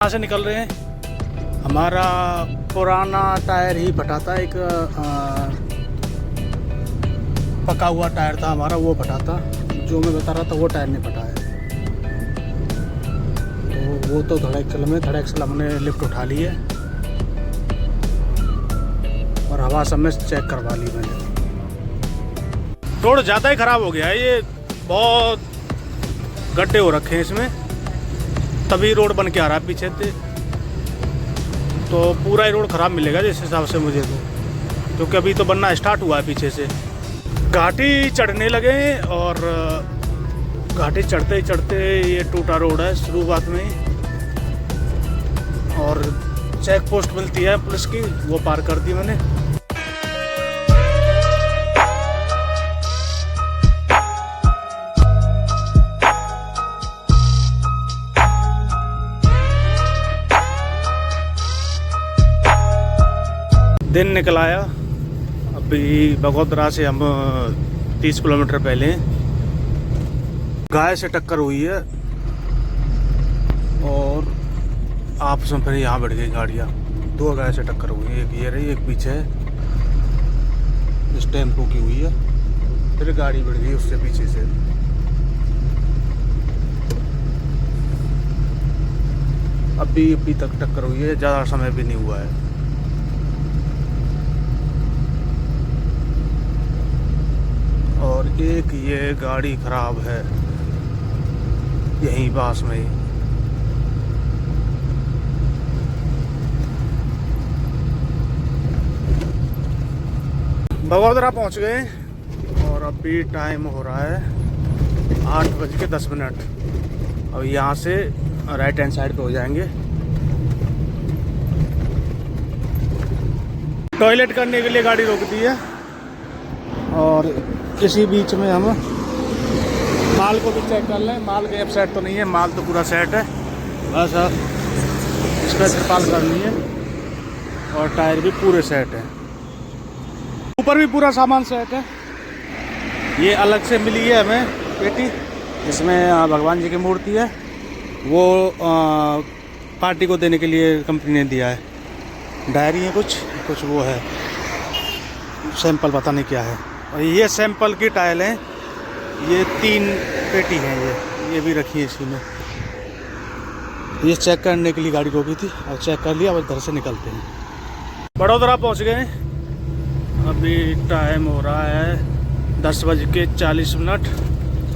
कहाँ से निकल रहे हैं। हमारा पुराना टायर ही फटा था, एक पका हुआ टायर था हमारा, वो फटा था। जो मैं बता रहा था वो टायर नहीं फटा है। तो वो तो धड़क हमने लिफ्ट उठा ली है और हवा सब में चेक करवा ली मैंने। रोड ज़्यादा ही ख़राब हो गया है, ये बहुत गड्ढे हो रखे हैं इसमें, तभी रोड बन के आ रहा है पीछे से। तो पूरा ही रोड ख़राब मिलेगा जिस हिसाब से मुझे तो, क्योंकि अभी तो बनना स्टार्ट हुआ है पीछे से। घाटी चढ़ने लगे और घाटी चढ़ते ही चढ़ते ये टूटा रोड है शुरुआत में ही, और चेक पोस्ट मिलती है पुलिस की, वो पार कर दी मैंने। दिन निकल आया, अभी बगोदरा से हम 30 किलोमीटर पहले गाय से टक्कर हुई है और आपस में फिर यहाँ बढ़ गई गाड़ियाँ। दो गाय से टक्कर हुई है, एक ये रही एक पीछे है, इस टेम्पो की हुई है, फिर गाड़ी बढ़ गई उससे पीछे से। अभी तक टक्कर हुई है, ज़्यादा समय भी नहीं हुआ है। और एक ये गाड़ी खराब है यहीं पास में ही। बगोदरा पहुंच गए और अभी टाइम हो रहा है 8:10। अब यहाँ से राइट हैंड साइड पे हो जाएंगे। टॉयलेट करने के लिए गाड़ी रोक दी है और इसी बीच में हम माल को भी चेक कर लें। माल गैप सेट तो नहीं है, माल तो पूरा सेट है, बस अब इस पर तिरपाल करनी है और टायर भी पूरे सेट है। ऊपर भी पूरा सामान सेट है। ये अलग से मिली है हमें पेटी, इसमें भगवान जी की मूर्ति है, वो पार्टी को देने के लिए कंपनी ने दिया है। डायरी है कुछ वो है, सैंपल पता नहीं क्या है। और ये सैंपल की टाइल हैं, ये 3 पेटी हैं, ये भी रखी है इसी में। ये चेक करने के लिए गाड़ी रोकी थी और चेक कर लिया, अब इधर से निकलते हैं। बड़ोदरा पहुंच गए, अभी टाइम हो रहा है 10:40,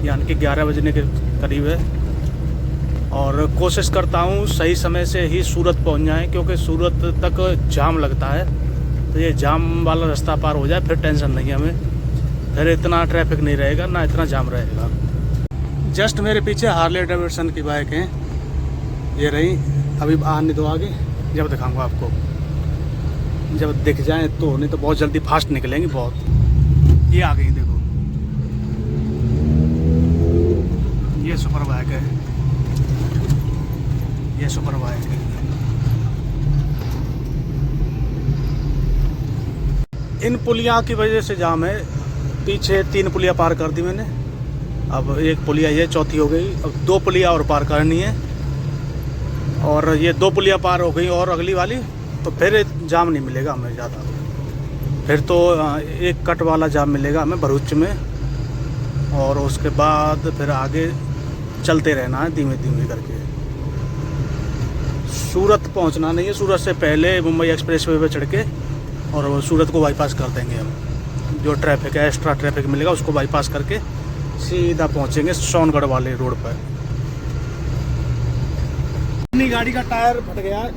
यानी कि 11 बजने के करीब है। और कोशिश करता हूँ सही समय से ही सूरत पहुँच जाएँ, क्योंकि सूरत तक जाम लगता है। तो ये जाम वाला रास्ता पार हो जाए फिर टेंशन नहीं है हमें, फिर इतना ट्रैफिक नहीं रहेगा ना इतना जाम रहेगा। जस्ट मेरे पीछे हार्ले डेविडसन की बाइक है, ये रही। अभी आने दो आगे, जब दिखाऊंगा आपको, जब दिख जाए तो, नहीं तो बहुत जल्दी फास्ट निकलेंगी बहुत। ये आ गई देखो, ये सुपर बाइक है, ये सुपर बाइक है। इन पुलिया की वजह से जाम है। पीछे 3 पुलिया पार कर दी मैंने, अब एक पुलिया ये चौथी हो गई, अब 2 पुलिया और पार करनी है। और ये 2 पुलिया पार हो गई और अगली वाली, तो फिर जाम नहीं मिलेगा हमें ज़्यादा। फिर तो एक कट वाला जाम मिलेगा हमें भरूच में, और उसके बाद फिर आगे चलते रहना है धीमे धीमे करके। सूरत पहुंचना नहीं है, सूरत से पहले मुंबई एक्सप्रेस वे पे चढ़ के और सूरत को बाईपास कर देंगे हम। जो ट्रैफिक है, एक्स्ट्रा ट्रैफिक मिलेगा, उसको बाईपास करके सीधा पहुंचेंगे सोनगढ़ वाले रोड पर। अपनी गाड़ी का टायर फट गया है,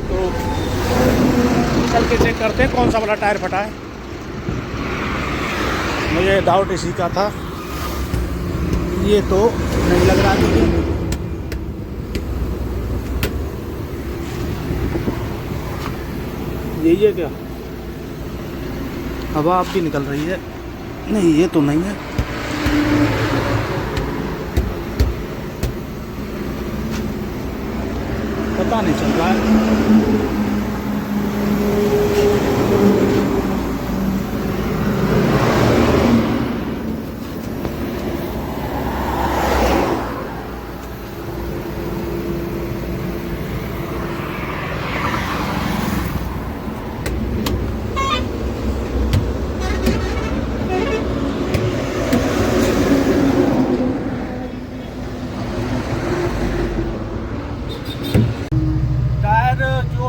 तो चल के चेक करते हैं कौन सा वाला टायर फटा है। मुझे डाउट इसी का था, ये तो नहीं लग रहा है। यही है क्या? हवा आपकी निकल रही है। नहीं, ये तो नहीं है। पता नहीं चल रहा है।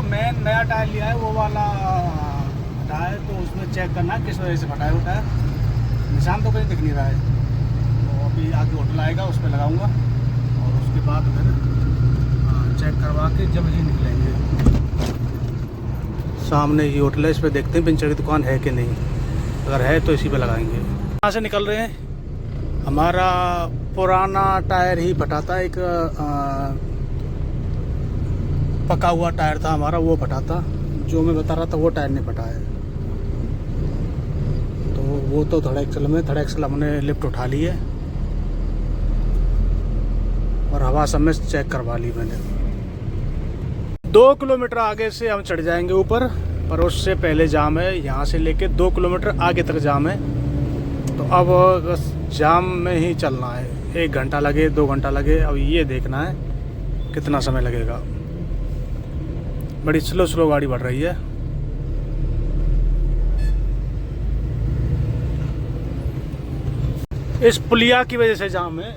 जो मेन नया टायर लिया है वो वाला फटा है, तो उसमें चेक करना किस वजह से फटा है वो टायर। निशान तो कहीं दिख नहीं रहा है, तो अभी आगे होटल आएगा उस पर लगाऊंगा और उसके बाद फिर चेक करवा के जब ही निकलेंगे। सामने ही होटल है, इस पर देखते हैं पंचर की दुकान है कि नहीं, अगर है तो इसी पे लगाएंगे। यहाँ से निकल रहे हैं, हमारा पुराना टायर ही फटा था, एक पका हुआ टायर था हमारा, वो फटा था। जो मैं बता रहा था वो टायर नहीं फटा है, तो वो तो थर्ड एक्सल में, थर्ड एक्सल हमने लिफ्ट उठा ली है और हवा सब में चेक करवा ली मैंने। 2 किलोमीटर आगे से हम चढ़ जाएंगे ऊपर, पर उससे पहले जाम है। यहाँ से लेके 2 किलोमीटर आगे तक जाम है, तो अब बस जाम में ही चलना है। 1 घंटा लगे 2 घंटा लगे, अब ये देखना है कितना समय लगेगा। बड़ी स्लो गाड़ी बढ़ रही है। इस पुलिया की वजह से जाम है,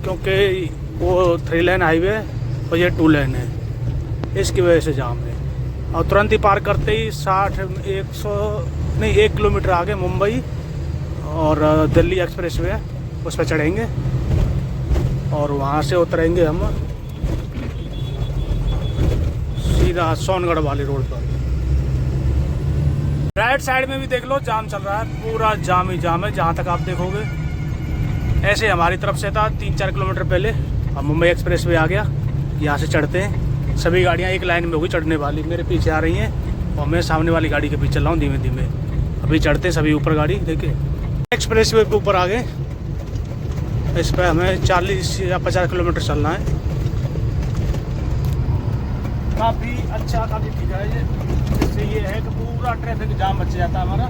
क्योंकि वो 3 लेन हाईवे और ये 2 लेन है, इसकी वजह से जाम है। और तुरंत ही पार करते ही 1 किलोमीटर आगे मुंबई और दिल्ली एक्सप्रेस वे है, उस पर चढ़ेंगे और वहाँ से उतरेंगे हम सीधा सोनगढ़ वाले रोड पर। राइट साइड में भी देख लो जाम चल रहा है, पूरा जाम ही जाम है जहाँ तक आप देखोगे। ऐसे हमारी तरफ से था 3-4 किलोमीटर पहले, अब मुंबई एक्सप्रेस वे आ गया, यहाँ से चढ़ते हैं। सभी गाड़ियाँ एक लाइन में होगी चढ़ने वाली, मेरे पीछे आ रही हैं और मैं सामने वाली गाड़ी के पीछे चल रहा हूँ धीमे धीमे। अभी चढ़ते हैं सभी ऊपर गाड़ी, देखिए एक्सप्रेस वे पे ऊपर आ गए। इस पर हमें 40 या 50 किलोमीटर चलना है। काफ़ी अच्छा, काफ़ी ठीक है ये। इससे ये है कि पूरा ट्रैफिक जाम बच जाता है हमारा,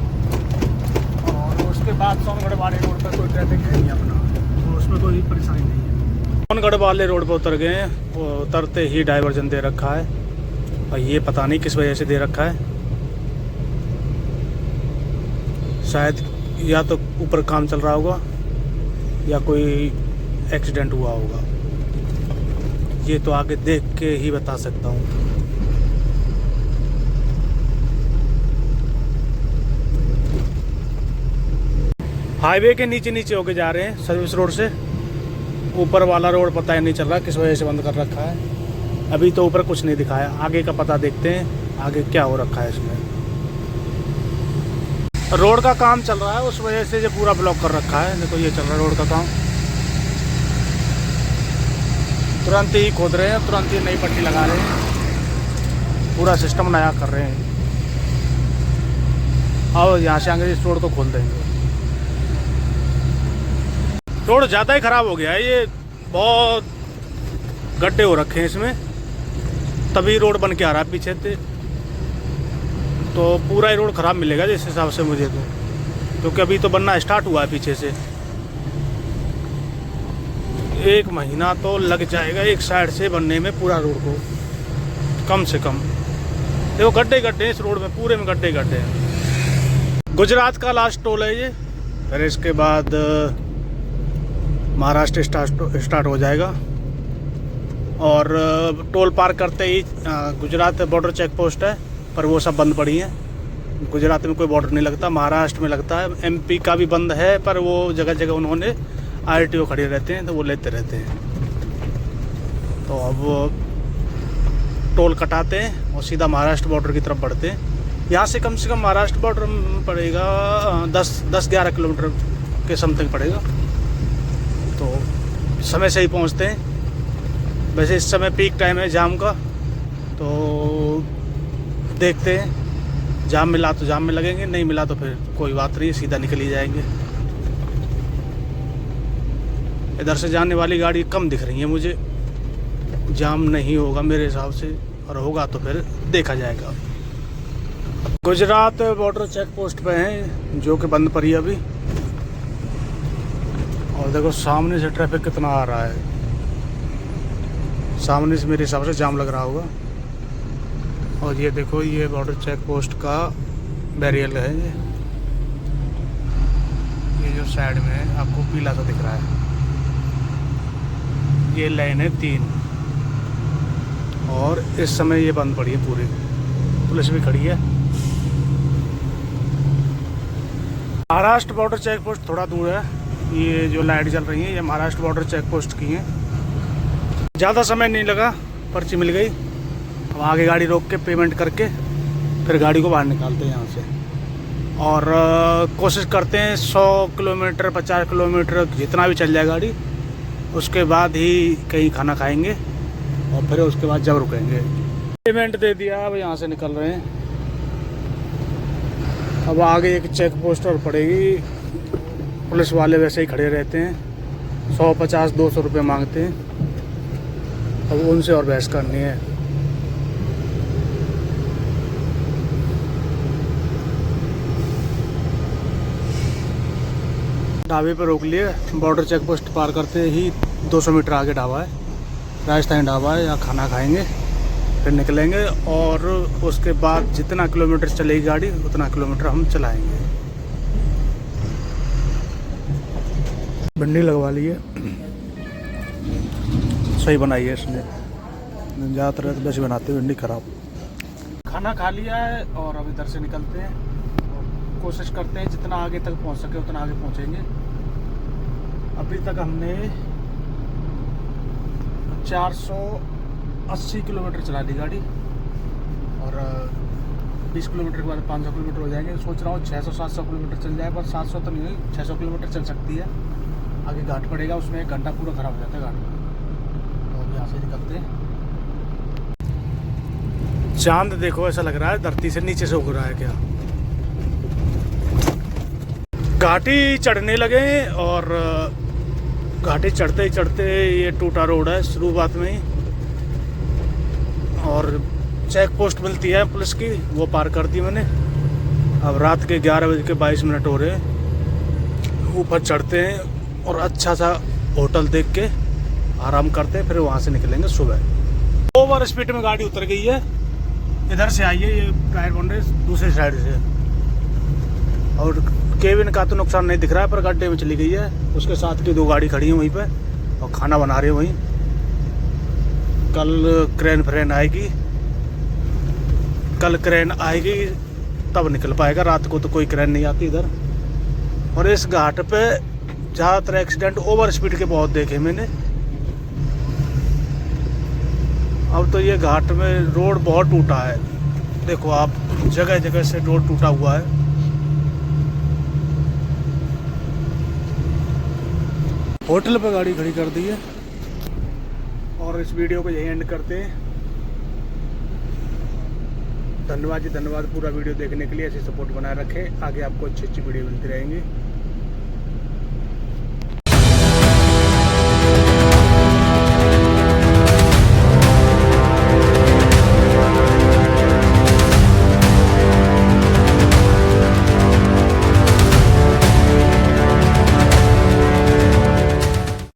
और उसके बाद सोनगढ़ वाले रोड पर कोई ट्रैफिक है नहीं अपना, तो उसमें कोई परेशानी नहीं है। सोनगढ़ वाले रोड पर उतर गए हैं, वो उतरते ही डाइवर्जन दे रखा है और ये पता नहीं किस वजह से दे रखा है। शायद या तो ऊपर काम चल रहा होगा या कोई एक्सीडेंट हुआ होगा, ये तो आगे देख के ही बता सकता हूँ। हाईवे के नीचे नीचे होके जा रहे हैं सर्विस रोड से। ऊपर वाला रोड पता ही नहीं चल रहा किस वजह से बंद कर रखा है। अभी तो ऊपर कुछ नहीं दिखाया, आगे का पता देखते हैं आगे क्या हो रखा है इसमें। रोड का काम चल रहा है, उस वजह से ये पूरा ब्लॉक कर रखा है। देखो ये चल रहा है रोड का काम, तुरंत ही खोद रहे हैं, तुरंत ही नई पट्टी लगा रहे हैं, पूरा सिस्टम नया कर रहे हैं। और यहाँ से आगे इस रोड को खोल देंगे। रोड ज़्यादा ही ख़राब हो गया है, ये बहुत गड्ढे हो रखे हैं इसमें, तभी रोड बन के आ रहा है पीछे से। तो पूरा ही रोड ख़राब मिलेगा जिस हिसाब से मुझे, तो क्योंकि अभी तो बनना स्टार्ट हुआ है पीछे से। 1 महीना तो लग जाएगा एक साइड से बनने में पूरा रोड को, कम से कम। देखो गड्ढे गड्ढे इस रोड में, पूरे में गड्ढे गड्ढे हैं। गुजरात का लास्ट टोल है ये, फिर इसके बाद महाराष्ट्र स्टार्ट हो जाएगा। और टोल पार करते ही गुजरात बॉर्डर चेक पोस्ट है, पर वो सब बंद पड़ी है। गुजरात में कोई बॉर्डर नहीं लगता, महाराष्ट्र में लगता है। एमपी का भी बंद है, पर वो जगह जगह उन्होंने आरटीओ खड़े रहते हैं, तो वो लेते रहते हैं। तो अब वो टोल कटाते हैं और सीधा महाराष्ट्र बॉर्डर की तरफ बढ़ते हैं। यहाँ से कम महाराष्ट्र बॉर्डर पड़ेगा 10-11 किलोमीटर के समथिंग पड़ेगा, तो समय से ही पहुँचते हैं। वैसे इस समय पीक टाइम है जाम का, तो देखते हैं, जाम मिला तो जाम में लगेंगे, नहीं मिला तो फिर कोई बात नहीं, सीधा निकल ही जाएंगे। इधर से जाने वाली गाड़ी कम दिख रही है मुझे, जाम नहीं होगा मेरे हिसाब से, और होगा तो फिर देखा जाएगा। गुजरात बॉर्डर चेक पोस्ट पे हैं, जो कि बंद पड़ी अभी। और देखो सामने से ट्रैफिक कितना आ रहा है, सामने से मेरे हिसाब से जाम लग रहा होगा। और ये देखो ये बॉर्डर चेक पोस्ट का बैरियर है, ये जो साइड में है आपको पीला सा दिख रहा है, ये लाइन है 3, और इस समय ये बंद पड़ी है पूरी। पुलिस भी खड़ी है। महाराष्ट्र बॉर्डर चेक पोस्ट थोड़ा दूर है। ये जो लाइट जल रही है ये महाराष्ट्र बॉर्डर चेक पोस्ट की है। ज़्यादा समय नहीं लगा, पर्ची मिल गई। अब आगे गाड़ी रोक के पेमेंट करके फिर गाड़ी को बाहर निकालते हैं यहाँ से। और कोशिश करते हैं 100 किलोमीटर 50 किलोमीटर जितना भी चल जाए गाड़ी, उसके बाद ही कहीं खाना खाएंगे और फिर उसके बाद जब रुकेंगे। पेमेंट दे दिया, अब यहाँ से निकल रहे हैं। अब आगे एक चेक पोस्ट और पड़ेगी। पुलिस वाले वैसे ही खड़े रहते हैं, 150-200 रुपये मांगते हैं। अब उनसे और बहस करनी है। ढाबे पर रोक लिए। बॉर्डर चेक पोस्ट पार करते ही 200 मीटर आगे ढाबा है, राजस्थानी ढाबा है। यहाँ खाना खाएंगे फिर निकलेंगे और उसके बाद जितना किलोमीटर चलेगी गाड़ी उतना किलोमीटर हम चलाएंगे। भिंडी लगवा ली है, सही बनाई है इसने। ज़्यादातर तो वैसे बनाते भिंडी खराब। खाना खा लिया है और अब इधर से निकलते हैं। कोशिश करते हैं जितना आगे तक पहुंच सके उतना आगे पहुंचेंगे। अभी तक हमने 480 किलोमीटर चला ली गाड़ी और 20 किलोमीटर के बाद 500 किलोमीटर हो जाएंगे। सोच रहा हूँ 600-700 किलोमीटर चल जाए, पर 700 तो नहीं हुई, 600 किलोमीटर चल सकती है। आगे घाट पड़ेगा, उसमें 1 घंटा पूरा खराब हो जाता है घाट में। तो यहाँ से निकलते हैं। चांद देखो, ऐसा लग रहा है धरती से नीचे से उग रहा है क्या। घाटी चढ़ने लगे और घाटी चढ़ते ही चढ़ते ये टूटा रोड है शुरुआत में ही, और चेक पोस्ट मिलती है पुलिस की, वो पार कर दी मैंने। अब रात के 11:22 हो रहे हैं। ऊपर चढ़ते हैं और अच्छा सा होटल देख के आराम करते हैं, फिर वहाँ से निकलेंगे सुबह। ओवर स्पीड में गाड़ी उतर गई है। इधर से आई है, ये टायर बॉन्डे दूसरी साइड से, और केबिन का तो नुकसान नहीं दिख रहा है, पर गड्ढे में चली गई है। उसके साथ की 2 गाड़ी खड़ी है वहीं पे और खाना बना रही है वहीं। कल क्रेन फ्रेन आएगी, कल क्रेन आएगी तब निकल पाएगा। रात को तो कोई क्रेन नहीं आती इधर। और इस घाट पे ज़्यादातर एक्सीडेंट ओवर स्पीड के बहुत देखे मैंने। अब तो ये घाट में रोड बहुत टूटा है, देखो आप, जगह जगह से रोड टूटा हुआ है। होटल पे गाड़ी खड़ी कर दी है और इस वीडियो को यही एंड करते हैं। धन्यवाद जी, धन्यवाद पूरा वीडियो देखने के लिए। ऐसी सपोर्ट बनाए रखें, आगे आपको अच्छी अच्छी वीडियो मिलती रहेंगी।